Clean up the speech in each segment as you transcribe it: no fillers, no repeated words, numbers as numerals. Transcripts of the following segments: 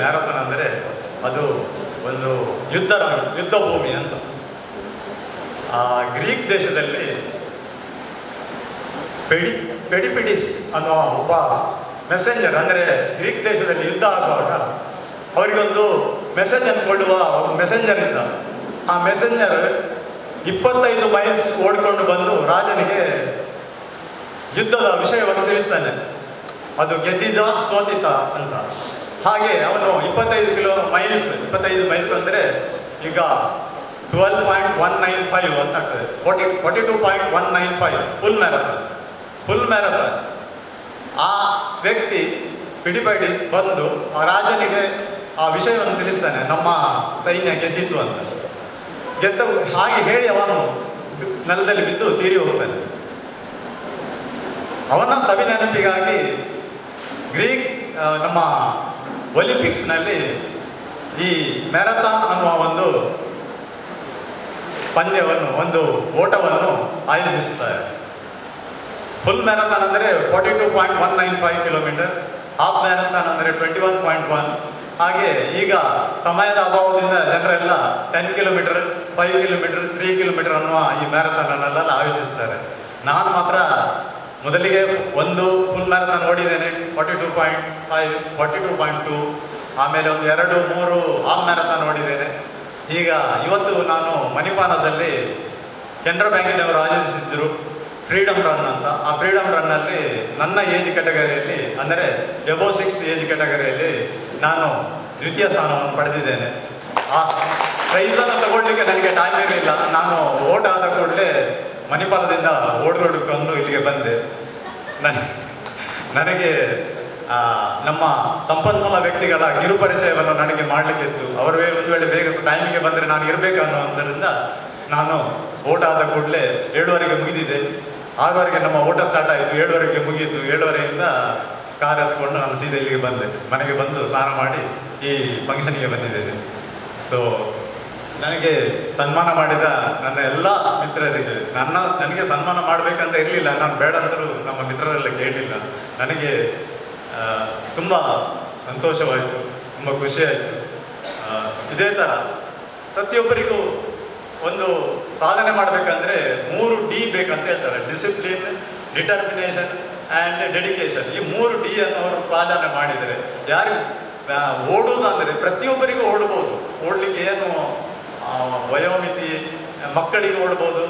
Marathon ಅಂದರೆ ಅದು ಒಂದು ಯುದ್ಧ ಭೂಮಿ ಅಂತ. ಗ್ರೀಕ್ ದೇಶದಲ್ಲಿ ಪೆಡಿಪಿಡಿಸ್ ಅನ್ನೋ ಒಬ್ಬ ಮೆಸೆಂಜರ್, ಅಂದರೆ ಗ್ರೀಕ್ ದೇಶದಲ್ಲಿ ಯುದ್ಧ ಆಗುವಾಗ ಅವರಿಗೊಂದು ಮೆಸೇಜ್ ಕೊಡುವ ಮೆಸೆಂಜರ್ ಇದ್ದ. ಆ ಮೆಸೆಂಜರ್ 25 ಮೈಲ್ಸ್ ಓಡಿಕೊಂಡು ಬಂದು ರಾಜನಿಗೆ ಯುದ್ಧದ ವಿಷಯವನ್ನು ತಿಳಿಸ್ತಾನೆ, ಅದು ಗೆದ್ದಿದ್ದ ಸೋತಿತ ಅಂತ. ಹಾಗೆ ಅವನು 25 ಮೈಲ್ಸ್ ಅಂದರೆ ಈಗ 12.195 ಅಂತ ಆಗ್ತದೆ, 42.195 ಫುಲ್ ಮ್ಯಾರಥಾನ್. ಆ ವ್ಯಕ್ತಿ ಪಿಡಿಪೈಡಿಸ್ ಬಂದು ಆ ರಾಜನಿಗೆ ಆ ವಿಷಯವನ್ನು ತಿಳಿಸ್ತಾನೆ, ನಮ್ಮ ಸೈನ್ಯ ಗೆದ್ದಿತ್ತು ಅಂತ. ಹಾಗೆ ಹೇಳಿ ಅವನು ನೆಲದಲ್ಲಿ ಬಿದ್ದು ತೀರಿ ಹೋಗ್ತಾನೆ. ಅವನ ಸವಿನೆನಪಿಗಾಗಿ ಗ್ರೀಕ್ ನಮ್ಮ ಒಲಿಂಪಿಕ್ಸ್ನಲ್ಲಿ ಈ ಮ್ಯಾರಥಾನ್ ಅನ್ನುವ ಒಂದು ಪಂದ್ಯವನ್ನು, ಒಂದು ಓಟವನ್ನು ಆಯೋಜಿಸುತ್ತಾರೆ. ಫುಲ್ ಮ್ಯಾರಥಾನ್ ಅಂದರೆ 42.195 ಕಿಲೋಮೀಟರ್, ಹಾಫ್ ಮ್ಯಾರಥಾನ್ ಅಂದರೆ 21.1. ಹಾಗೆ ಈಗ ಸಮಯದ ಅಭಾವದಿಂದ ಜನರೆಲ್ಲ 10 ಕಿಲೋಮೀಟರ್, 5 ಕಿಲೋಮೀಟರ್, 3 ಕಿಲೋಮೀಟರ್ ಅನ್ನುವ ಈ ಮ್ಯಾರಥಾನನ್ನೆಲ್ಲ ಆಯೋಜಿಸ್ತಾರೆ. ನಾನು ಮಾತ್ರ ಮೊದಲಿಗೆ ಒಂದು ಫುಲ್ ಮ್ಯಾರಥಾನ್ ಓಡಿದ್ದೇನೆ, 42.5, 42.2. ಆಮೇಲೆ ಒಂದು 2-3 ಹಾಫ್ ಮ್ಯಾರಥಾನ್ ಓಡಿದ್ದೇನೆ. ಈಗ ಇವತ್ತು ನಾನು ಮಣಿಪಾಲದಲ್ಲಿ ಕೆನರಾ ಬ್ಯಾಂಕಿನವರು ಆಯೋಜಿಸಿದ್ದರು ಫ್ರೀಡಮ್ ರನ್ ಅಂತ. ಆ ಫ್ರೀಡಮ್ ರನ್ನಲ್ಲಿ ನನ್ನ ಏಜ್ ಕ್ಯಾಟಗರಿಯಲ್ಲಿ, ಅಂದರೆ ಎಬೋ 60 ಏಜ್ ಕ್ಯಾಟಗರಿಯಲ್ಲಿ ನಾನು ದ್ವಿತೀಯ ಸ್ಥಾನವನ್ನು ಪಡೆದಿದ್ದೇನೆ. ಆ ಪ್ರೈಸನ್ನು ತಗೊಳ್ಳಿಕ್ಕೆ ನನಗೆ ಟೈಮ್ ಇರಲಿಲ್ಲ. ನಾನು ಓಟ್ ಆದ ಕೂಡಲೇ ಮಣಿಪಾಲದಿಂದ ಓಡ್ಕೊಂಡು ಇಲ್ಲಿಗೆ ಬಂದೆ. ನನಗೆ ನಮ್ಮ ಸಂಪನ್ಮೂಲ ವ್ಯಕ್ತಿಗಳ ಕಿರುಪರಿಚಯವನ್ನು ನನಗೆ ಮಾಡಲಿಕ್ಕಿತ್ತು. ಅವರು ಒಂದು ವೇಳೆ ಬೇಗ ಟೈಮಿಗೆ ಬಂದರೆ ನಾನು ಇರಬೇಕು ಅನ್ನೋದರಿಂದ ನಾನು ಓಟ ಆದ ಕೂಡಲೇ 7:15 ಮುಗಿದಿದೆ. 6:15 ನಮ್ಮ ಓಟ ಸ್ಟಾರ್ಟ್ ಆಯಿತು, 7:15 ಮುಗಿಯಿತು. 7:15 ಕಾರ್ ಎತ್ಕೊಂಡು ನಾನು ಸೀದಾ ಇಲ್ಲಿಗೆ ಬಂದೆ. ಮನೆಗೆ ಬಂದು ಸ್ನಾನ ಮಾಡಿ ಈ ಫಂಕ್ಷನಿಗೆ ಬಂದಿದ್ದೇನೆ. ಸೊ ನನಗೆ ಸನ್ಮಾನ ಮಾಡಿದ ನನ್ನ ಎಲ್ಲ ಮಿತ್ರರಿಗೆ, ನನಗೆ ಸನ್ಮಾನ ಮಾಡಬೇಕಂತ ಇರಲಿಲ್ಲ, ನಾನು ಬೇಡ ಅಂತಲೂ ನಮ್ಮ ಮಿತ್ರರೆಲ್ಲ ಕೇಳಲಿಲ್ಲ. ನನಗೆ ತುಂಬ ಸಂತೋಷವಾಯಿತು, ತುಂಬ ಖುಷಿಯಾಯಿತು. ಇದೇ ಥರ ಪ್ರತಿಯೊಬ್ಬರಿಗೂ ಒಂದು ಸಾಧನೆ ಮಾಡಬೇಕಂದ್ರೆ 3 D ಬೇಕಂತ ಹೇಳ್ತಾರೆ: ಡಿಸಿಪ್ಲಿನ್, ಡಿಟರ್ಮಿನೇಷನ್ ಆ್ಯಂಡ್ ಡೆಡಿಕೇಶನ್. ಈ 3 D ಅನ್ನು ಅವರು ಪಾಲನೆ ಮಾಡಿದರೆ ಯಾರು ಓಡುವುದಂದರೆ ಪ್ರತಿಯೊಬ್ಬರಿಗೂ ಓಡ್ಬೋದು. ಓಡಲಿಕ್ಕೆ ಏನು ವಯೋಮಿತಿ, ಮಕ್ಕಳಿಗೆ ಓಡ್ಬೋದು.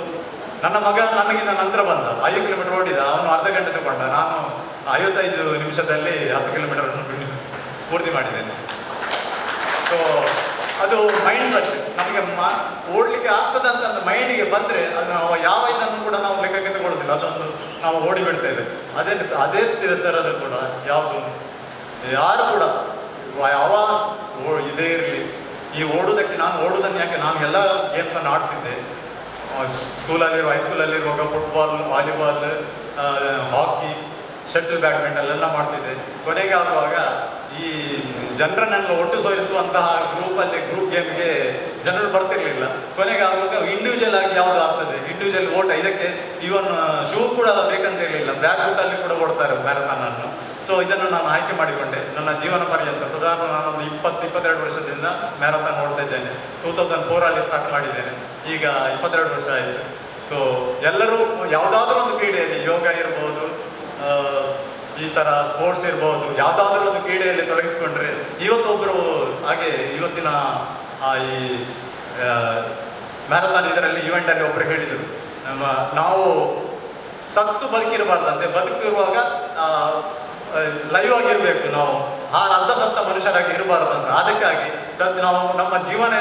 ನನ್ನ ಮಗ ನನಗಿಂತ ನಂತರ ಬಂದ, 5 ಕಿಲೋಮೀಟರ್ ಓಡಿದ, ಅವನು ಅರ್ಧ ಗಂಟೆ ತಗೊಂಡ. ನಾನು 55 ನಿಮಿಷದಲ್ಲಿ 10 ಕಿಲೋಮೀಟರನ್ನು ಪೂರ್ತಿ ಮಾಡಿದ್ದೇನೆ. ಸೊ ಅದು ಮೈಂಡ್ಸ್ ಅಷ್ಟೇ. ನಮಗೆ ಓಡಲಿಕ್ಕೆ ಆಗ್ತದೆ ಅಂತ ಮೈಂಡಿಗೆ ಬಂದರೆ ಅದು ನಾವು ಯಾವ ಇದನ್ನು ಕೂಡ ನಾವು ಲೆಕ್ಕಕ್ಕೆ ತಗೊಳ್ಳೋದಿಲ್ಲ, ಅದೊಂದು ನಾವು ಓಡಿಬಿಡ್ತೇವೆ. ಅದೇ ಥರದ ಕೂಡ ಯಾರು ಕೂಡ ಯಾವ ಇದೇ ಇರಲಿ, ಈ ಓಡೋದಕ್ಕೆ ನಾನು ಓಡೋದನ್ನು ಯಾಕೆ, ನಾನು ಎಲ್ಲ ಗೇಮ್ಸನ್ನು ಆಡ್ತಿದ್ದೆ. ಸ್ಕೂಲಲ್ಲಿರುವ, ಹೈಸ್ಕೂಲಲ್ಲಿರುವಾಗ ಫುಟ್ಬಾಲ್, ವಾಲಿಬಾಲ್, ಹಾಕಿ, ಶಟಲ್ ಬ್ಯಾಡ್ಮಿಂಟನ್ ಎಲ್ಲ ಮಾಡ್ತಿದ್ದೆ. ಕೊನೆಗೆ ಆಗುವಾಗ ಈ ಜನರನ್ನೆಲ್ಲ ಒಟ್ಟು ಸೇರಿಸುವಂತಹ ಗ್ರೂಪ್ ಗೇಮ್ಗೆ ಜನರು ಬರ್ತಿರ್ಲಿಲ್ಲ. ಕೊನೆಗೆ ಆಗುವಾಗ ಇಂಡಿವಿಜುವಲ್ ಆಗಿ ಯಾವುದು ಆಗ್ತದೆ, ಇಂಡಿವಿಜುವಲ್ ಓಟ. ಇದಕ್ಕೆ ಇವನ್ ಶೂ ಕೂಡ ಬೇಕಂತ ಇರಲಿಲ್ಲ, ಬ್ಯಾಕ್ ಬೂಟಲ್ಲಿ ಕೂಡ ಓಡ್ತಾರೆ ಮ್ಯಾರಥಾನನ್ನು. ಸೊ ಇದನ್ನು ನಾನು ಆಯ್ಕೆ ಮಾಡಿಕೊಂಡೆ. ನನ್ನ ಜೀವನ ಪರ್ಯಂತ ಸಾಧಾರಣ ನಾನೊಂದು 20-22 ವರ್ಷದಿಂದ ಮ್ಯಾರಥಾನ್ ಓಡ್ತಾ ಇದ್ದೇನೆ. 2004 ಸ್ಟಾರ್ಟ್ ಮಾಡಿದ್ದೇನೆ, ಈಗ 22 ವರ್ಷ ಆಯಿತು. ಸೊ ಎಲ್ಲರೂ ಯಾವುದಾದ್ರೂ ಒಂದು ಕ್ರೀಡೆಯಲ್ಲಿ, ಯೋಗ ಇರ್ಬೋದು, ಈ ಥರ ಸ್ಪೋರ್ಟ್ಸ್ ಇರ್ಬೋದು, ಯಾವುದಾದ್ರೂ ಒಂದು ಕ್ರೀಡೆಯಲ್ಲಿ ತೊಡಗಿಸ್ಕೊಂಡ್ರೆ ಇವತ್ತೊಬ್ಬರು ಹಾಗೆ ಇವತ್ತಿನ ಈ ಮ್ಯಾರಥಾನ್ ಇದರಲ್ಲಿ ಈವೆಂಟಲ್ಲಿ ಒಬ್ಬರು ಹೇಳಿದರು, ನಾವು ಸತ್ತು ಬದುಕಿರಬಾರ್ದಂತೆ, ಬದುಕಿರುವಾಗ ಲೈವ್ ಆಗಿರಬೇಕು, ನಾವು ಅರ್ಧ ಸತ್ತ ಮನುಷ್ಯರಾಗಿ ಇರಬಾರ್ದಂತ. ಅದಕ್ಕಾಗಿ ನಾವು ನಮ್ಮ ಜೀವನ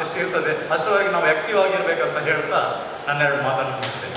ಎಷ್ಟು ಇರ್ತದೆ ಅಷ್ಟರವರೆಗೆ ನಾವು ಆ್ಯಕ್ಟಿವ್ ಆಗಿರ್ಬೇಕಂತ ಹೇಳ್ತಾ 12 ಮಾತನ್ನು ಮುಗಿಸ್ತೇನೆ.